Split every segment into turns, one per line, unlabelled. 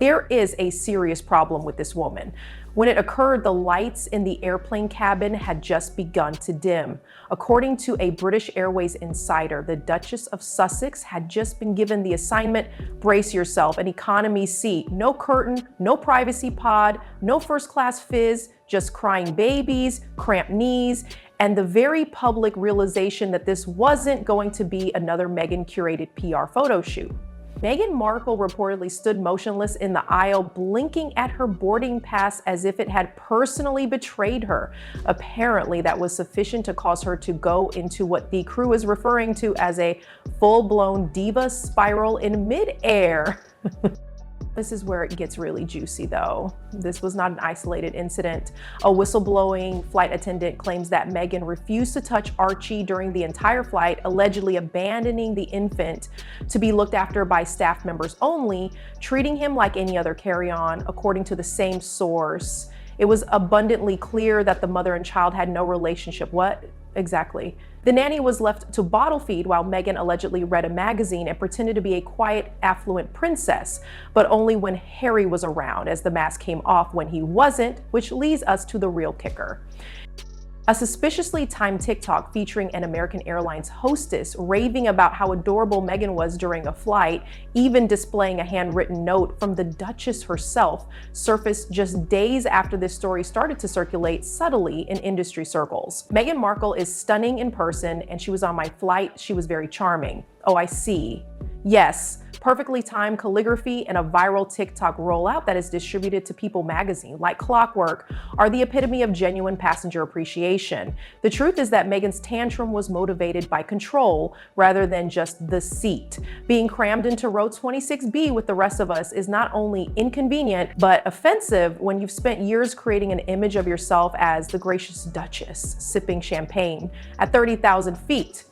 There is a serious problem with this woman. When it occurred, the lights in the airplane cabin had just begun to dim. According to a British Airways insider, the Duchess of Sussex had just been given the assignment, brace yourself, an economy seat, no curtain, no privacy pod, no first class fizz, just crying babies, cramped knees, and the very public realization that this wasn't going to be another Meghan curated PR photo shoot. Meghan Markle reportedly stood motionless in the aisle, blinking at her boarding pass as if it had personally betrayed her. Apparently, that was sufficient to cause her to go into what the crew is referring to as a full-blown diva spiral in midair. This is where it gets really juicy though. This was not an isolated incident. A whistleblowing flight attendant claims that Meghan refused to touch Archie during the entire flight, allegedly abandoning the infant to be looked after by staff members only, treating him like any other carry-on, according to the same source. It was abundantly clear that the mother and child had no relationship. What exactly? The nanny was left to bottle feed while Meghan allegedly read a magazine and pretended to be a quiet, affluent princess, but only when Harry was around, as the mask came off when he wasn't, which leads us to the real kicker. A suspiciously timed TikTok featuring an American Airlines hostess raving about how adorable Meghan was during a flight, even displaying a handwritten note from the Duchess herself, surfaced just days after this story started to circulate subtly in industry circles. Meghan Markle is stunning in person, and she was on my flight. She was very charming. Oh, I see. Yes, perfectly timed calligraphy and a viral TikTok rollout that is distributed to People magazine like clockwork are the epitome of genuine passenger appreciation. The truth is that Meghan's tantrum was motivated by control rather than just the seat. Being crammed into row 26B with the rest of us is not only inconvenient, but offensive when you've spent years creating an image of yourself as the gracious Duchess sipping champagne at 30,000 feet.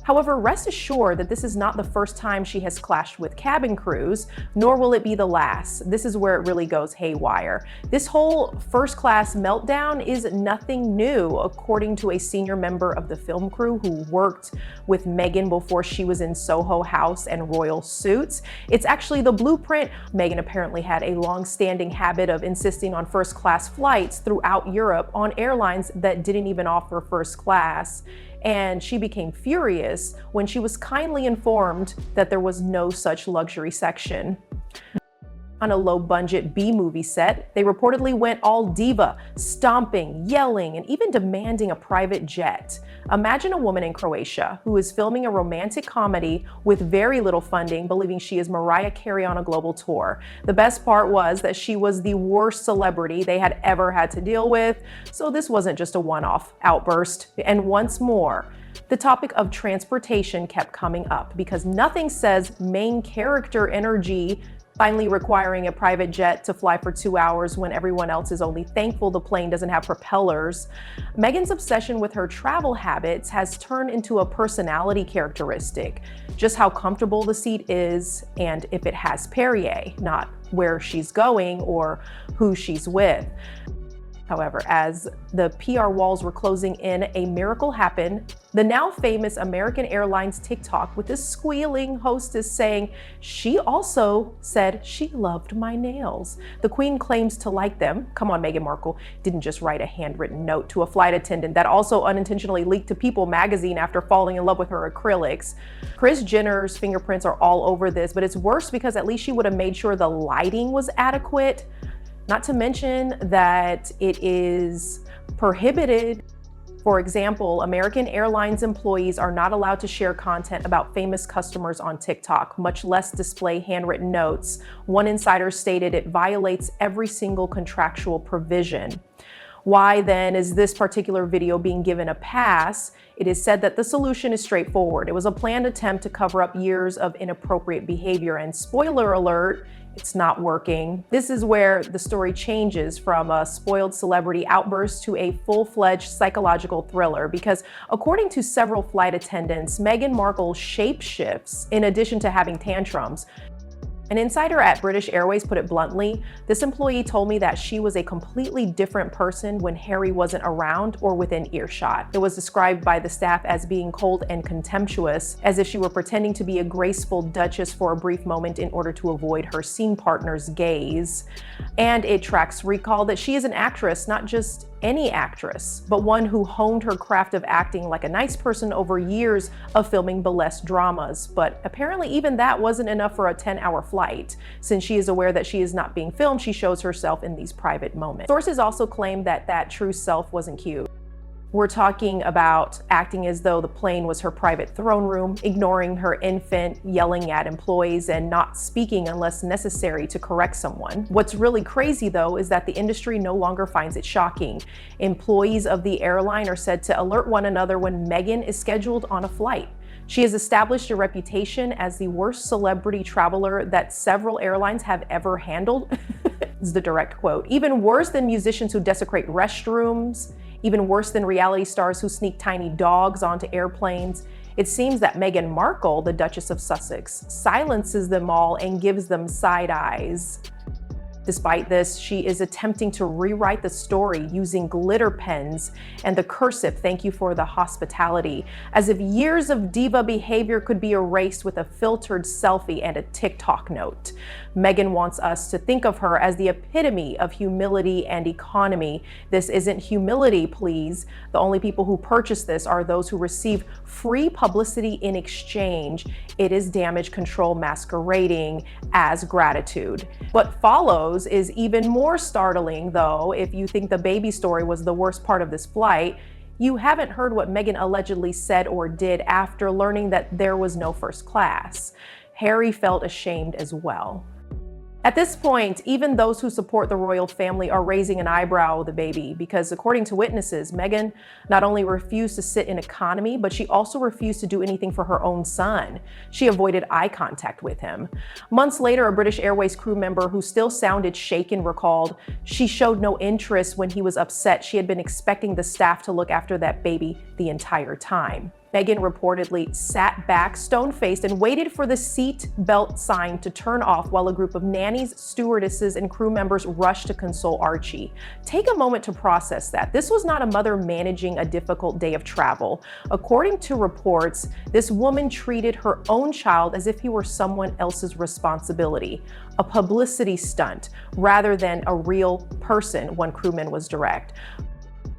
However, rest assured that this is not the first time she has clashed with cabin crews, nor will it be the last. This is where it really goes haywire. This whole first-class meltdown is nothing new, according to a senior member of the film crew who worked with Meghan before she was in Soho House and royal suits. It's actually the blueprint. Meghan apparently had a long-standing habit of insisting on first-class flights throughout Europe on airlines that didn't even offer first class. And she became furious when she was kindly informed that there was no such luxury section. On a low-budget B-movie set, they reportedly went all diva, stomping, yelling, and even demanding a private jet. Imagine a woman in Croatia who is filming a romantic comedy with very little funding, believing she is Mariah Carey on a global tour. The best part was that she was the worst celebrity they had ever had to deal with, so this wasn't just a one-off outburst. And once more, the topic of transportation kept coming up because nothing says main character energy finally requiring a private jet to fly for 2 hours when everyone else is only thankful the plane doesn't have propellers. Meghan's obsession with her travel habits has turned into a personality characteristic, just how comfortable the seat is and if it has Perrier, not where she's going or who she's with. However, as the PR walls were closing in, a miracle happened. The now famous American Airlines TikTok with this squealing hostess saying she also said she loved my nails. The Queen claims to like them. Come on, Meghan Markle didn't just write a handwritten note to a flight attendant that also unintentionally leaked to People magazine after falling in love with her acrylics. Kris Jenner's fingerprints are all over this, but it's worse because at least she would have made sure the lighting was adequate. Not to mention that it is prohibited. For example, American Airlines employees are not allowed to share content about famous customers on TikTok, much less display handwritten notes. One insider stated it violates every single contractual provision. Why then is this particular video being given a pass? It is said that the solution is straightforward. It was a planned attempt to cover up years of inappropriate behavior, and spoiler alert, it's not working. This is where the story changes from a spoiled celebrity outburst to a full-fledged psychological thriller, because according to several flight attendants, Meghan Markle shapeshifts in addition to having tantrums. An insider at British Airways put it bluntly, "This employee told me that she was a completely different person when Harry wasn't around or within earshot." It was described by the staff as being cold and contemptuous, as if she were pretending to be a graceful duchess for a brief moment in order to avoid her scene partner's gaze. And it tracks recall that she is an actress, not just any actress, but one who honed her craft of acting like a nice person over years of filming burlesque dramas. But apparently even that wasn't enough for a 10-hour flight. Since she is aware that she is not being filmed, she shows herself in these private moments. Sources also claim that that true self wasn't cute. We're talking about acting as though the plane was her private throne room, ignoring her infant, yelling at employees, and not speaking unless necessary to correct someone. What's really crazy, though, is that the industry no longer finds it shocking. Employees of the airline are said to alert one another when Meghan is scheduled on a flight. She has established a reputation as the worst celebrity traveler that several airlines have ever handled. Is the direct quote. Even worse than musicians who desecrate restrooms, even worse than reality stars who sneak tiny dogs onto airplanes. It seems that Meghan Markle, the Duchess of Sussex, silences them all and gives them side eyes. Despite this, she is attempting to rewrite the story using glitter pens and the cursive "Thank you for the hospitality," as if years of diva behavior could be erased with a filtered selfie and a TikTok note. Meghan wants us to think of her as the epitome of humility and economy. This isn't humility, please. The only people who purchase this are those who receive free publicity in exchange. It is damage control masquerading as gratitude. What follows is even more startling, though. If you think the baby story was the worst part of this flight, you haven't heard what Meghan allegedly said or did after learning that there was no first class. Harry felt ashamed as well. At this point, even those who support the royal family are raising an eyebrow at the baby because, according to witnesses, Meghan not only refused to sit in economy, but she also refused to do anything for her own son. She avoided eye contact with him. Months later, a British Airways crew member who still sounded shaken recalled, "She showed no interest when he was upset. She had been expecting the staff to look after that baby the entire time." Meghan reportedly sat back, stone-faced, and waited for the seat belt sign to turn off while a group of nannies, stewardesses, and crew members rushed to console Archie. Take a moment to process that. This was not a mother managing a difficult day of travel. According to reports, this woman treated her own child as if he were someone else's responsibility, a publicity stunt, rather than a real person, one crewman was direct.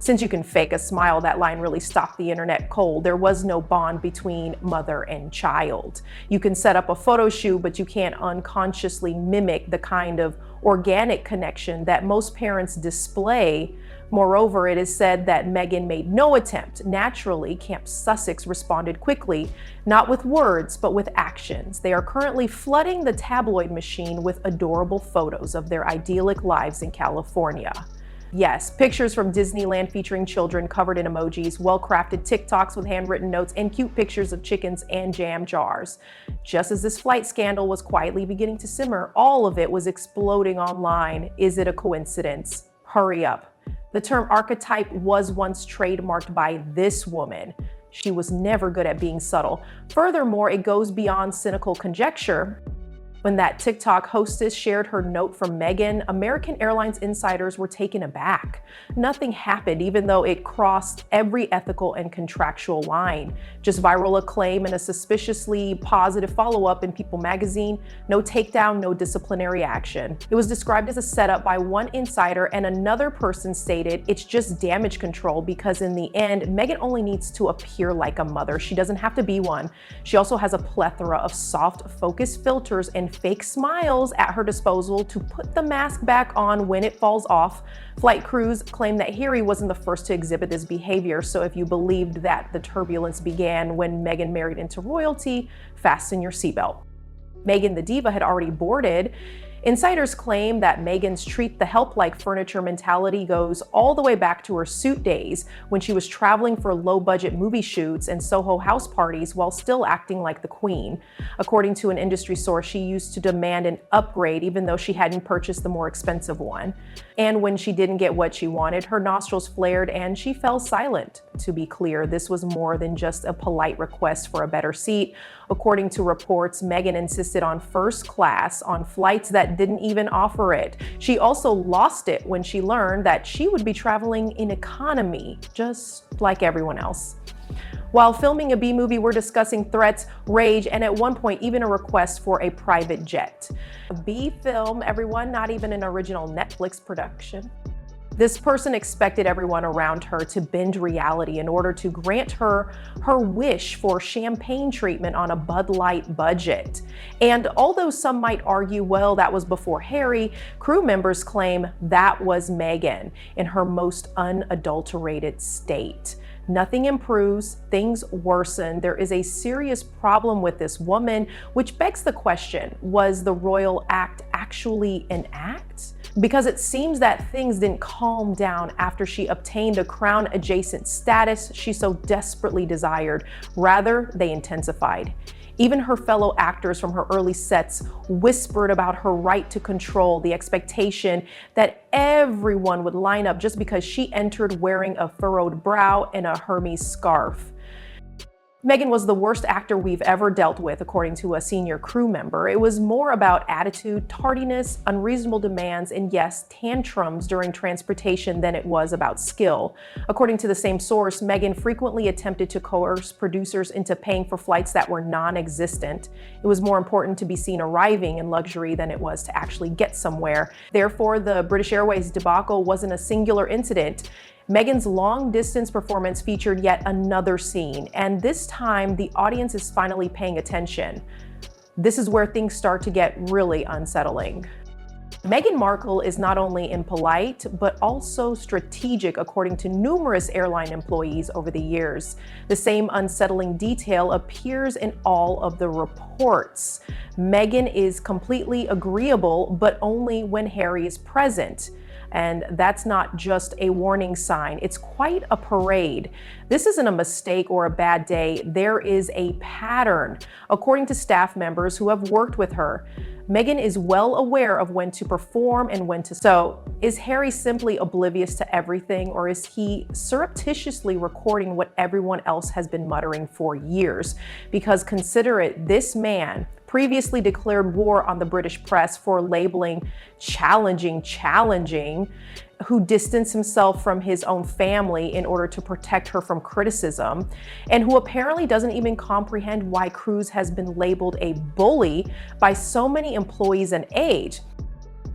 "Since you can fake a smile," that line really stopped the internet cold. There was no bond between mother and child. You can set up a photo shoot, but you can't unconsciously mimic the kind of organic connection that most parents display. Moreover, it is said that Meghan made no attempt. Naturally, Camp Sussex responded quickly, not with words, but with actions. They are currently flooding the tabloid machine with adorable photos of their idyllic lives in California. Yes, pictures from Disneyland featuring children covered in emojis, well-crafted TikToks with handwritten notes, and cute pictures of chickens and jam jars. Just as this flight scandal was quietly beginning to simmer, all of it was exploding online. Is it a coincidence? Hurry up. The term archetype was once trademarked by this woman. She was never good at being subtle. Furthermore, it goes beyond cynical conjecture. When that TikTok hostess shared her note from Meghan, American Airlines insiders were taken aback. Nothing happened, even though it crossed every ethical and contractual line. Just viral acclaim and a suspiciously positive follow-up in People magazine. No takedown, no disciplinary action. It was described as a setup by one insider, and another person stated it's just damage control because in the end, Meghan only needs to appear like a mother. She doesn't have to be one. She also has a plethora of soft focus filters and fake smiles at her disposal to put the mask back on when it falls off. Flight crews claim that Harry wasn't the first to exhibit this behavior, so if you believed that the turbulence began when Meghan married into royalty, fasten your seatbelt. Meghan the diva had already boarded. Insiders claim that Meghan's treat the help like furniture mentality goes all the way back to her suit days when she was traveling for low-budget movie shoots and Soho house parties while still acting like the queen. According to an industry source, she used to demand an upgrade even though she hadn't purchased the more expensive one. And when she didn't get what she wanted, her nostrils flared and she fell silent. To be clear, this was more than just a polite request for a better seat. According to reports, Meghan insisted on first class on flights that didn't even offer it. She also lost it when she learned that she would be traveling in economy, just like everyone else. While filming a B-movie, we're discussing threats, rage, and at one point, even a request for a private jet. A B film, everyone, not even an original Netflix production. This person expected everyone around her to bend reality in order to grant her her wish for champagne treatment on a Bud Light budget. And although some might argue, well, that was before Harry, crew members claim that was Meghan in her most unadulterated state. Nothing improves, things worsen. There is a serious problem with this woman, which begs the question, was the royal act actually an act? Because it seems that things didn't calm down after she obtained a crown-adjacent status she so desperately desired. Rather, they intensified. Even her fellow actors from her early sets whispered about her right to control, the expectation that everyone would line up just because she entered wearing a furrowed brow and a Hermes scarf. Meghan was the worst actor we've ever dealt with, according to a senior crew member. It was more about attitude, tardiness, unreasonable demands, and yes, tantrums during transportation than it was about skill. According to the same source, Meghan frequently attempted to coerce producers into paying for flights that were non-existent. It was more important to be seen arriving in luxury than it was to actually get somewhere. Therefore, the British Airways debacle wasn't a singular incident. Meghan's long-distance performance featured yet another scene, and this time the audience is finally paying attention. This is where things start to get really unsettling. Meghan Markle is not only impolite, but also strategic, according to numerous airline employees over the years. The same unsettling detail appears in all of the reports. Meghan is completely agreeable, but only when Harry is present. And that's not just a warning sign, it's quite a parade. This isn't a mistake or a bad day, there is a pattern. According to staff members who have worked with her, Meghan is well aware of when to perform and when to. So, is Harry simply oblivious to everything, or is he surreptitiously recording what everyone else has been muttering for years? Because consider it, this man previously declared war on the British press for labeling challenging, who distanced himself from his own family in order to protect her from criticism, and who apparently doesn't even comprehend why Cruz has been labeled a bully by so many employees and aides.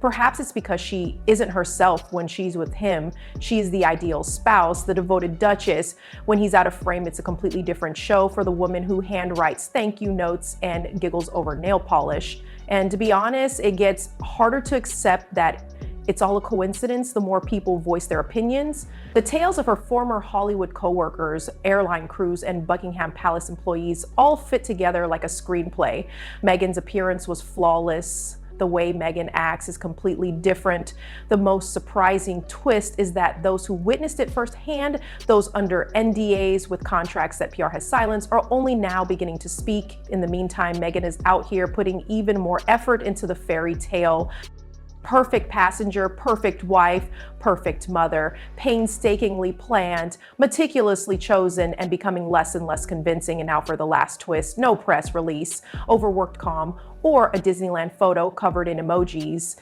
Perhaps it's because she isn't herself when she's with him. She's the ideal spouse, the devoted duchess. When he's out of frame, it's a completely different show for the woman who handwrites thank you notes and giggles over nail polish. And to be honest, it gets harder to accept that it's all a coincidence the more people voice their opinions. The tales of her former Hollywood co-workers, airline crews, and Buckingham Palace employees all fit together like a screenplay. Meghan's appearance was flawless. The way Meghan acts is completely different. The most surprising twist is that those who witnessed it firsthand, those under NDAs with contracts that PR has silenced, are only now beginning to speak. In the meantime, Meghan is out here putting even more effort into the fairy tale. Perfect passenger, perfect wife, perfect mother, painstakingly planned, meticulously chosen, and becoming less and less convincing. And now for the last twist, no press release, overworked calm, or a Disneyland photo covered in emojis.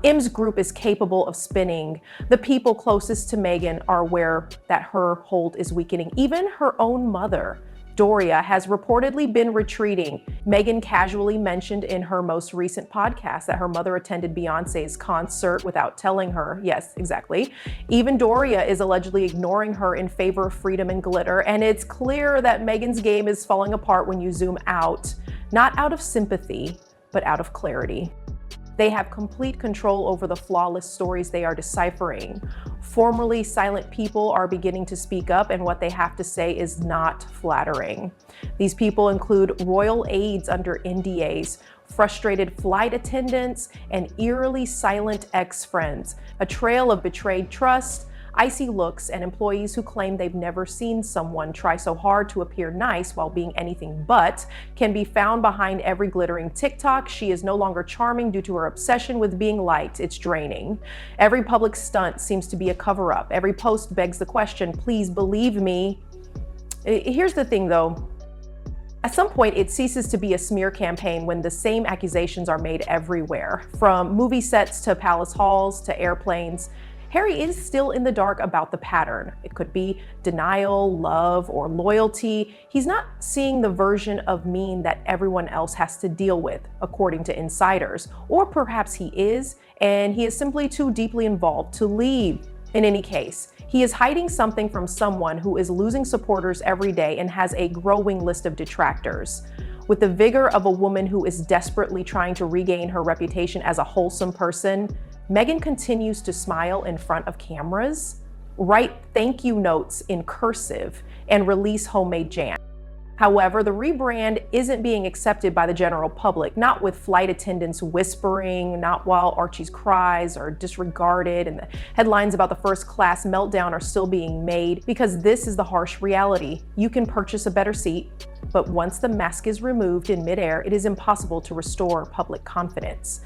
M's group is capable of spinning. The people closest to Meghan are aware that her hold is weakening. Even her own mother, Doria, has reportedly been retreating. Meghan casually mentioned in her most recent podcast that her mother attended Beyonce's concert without telling her. Yes, exactly. Even Doria is allegedly ignoring her in favor of freedom and glitter, and it's clear that Meghan's game is falling apart when you zoom out, not out of sympathy, but out of clarity. They have complete control over the flawless stories they are deciphering. Formerly silent people are beginning to speak up, and what they have to say is not flattering. These people include royal aides under NDAs, frustrated flight attendants, and eerily silent ex-friends. A trail of betrayed trust, icy looks, and employees who claim they've never seen someone try so hard to appear nice while being anything but can be found behind every glittering TikTok. She is no longer charming due to her obsession with being liked. It's draining. Every public stunt seems to be a cover-up. Every post begs the question, please believe me. Here's the thing though. At some point, it ceases to be a smear campaign when the same accusations are made everywhere, from movie sets to palace halls to airplanes. Harry is still in the dark about the pattern. It could be denial, love, or loyalty. He's not seeing the version of mean that everyone else has to deal with, according to insiders. Or perhaps he is, and he is simply too deeply involved to leave. In any case, he is hiding something from someone who is losing supporters every day and has a growing list of detractors. With the vigor of a woman who is desperately trying to regain her reputation as a wholesome person, Meghan continues to smile in front of cameras, write thank you notes in cursive, and release homemade jam. However, the rebrand isn't being accepted by the general public, not with flight attendants whispering, not while Archie's cries are disregarded and the headlines about the first class meltdown are still being made, because this is the harsh reality. You can purchase a better seat, but once the mask is removed in midair, it is impossible to restore public confidence.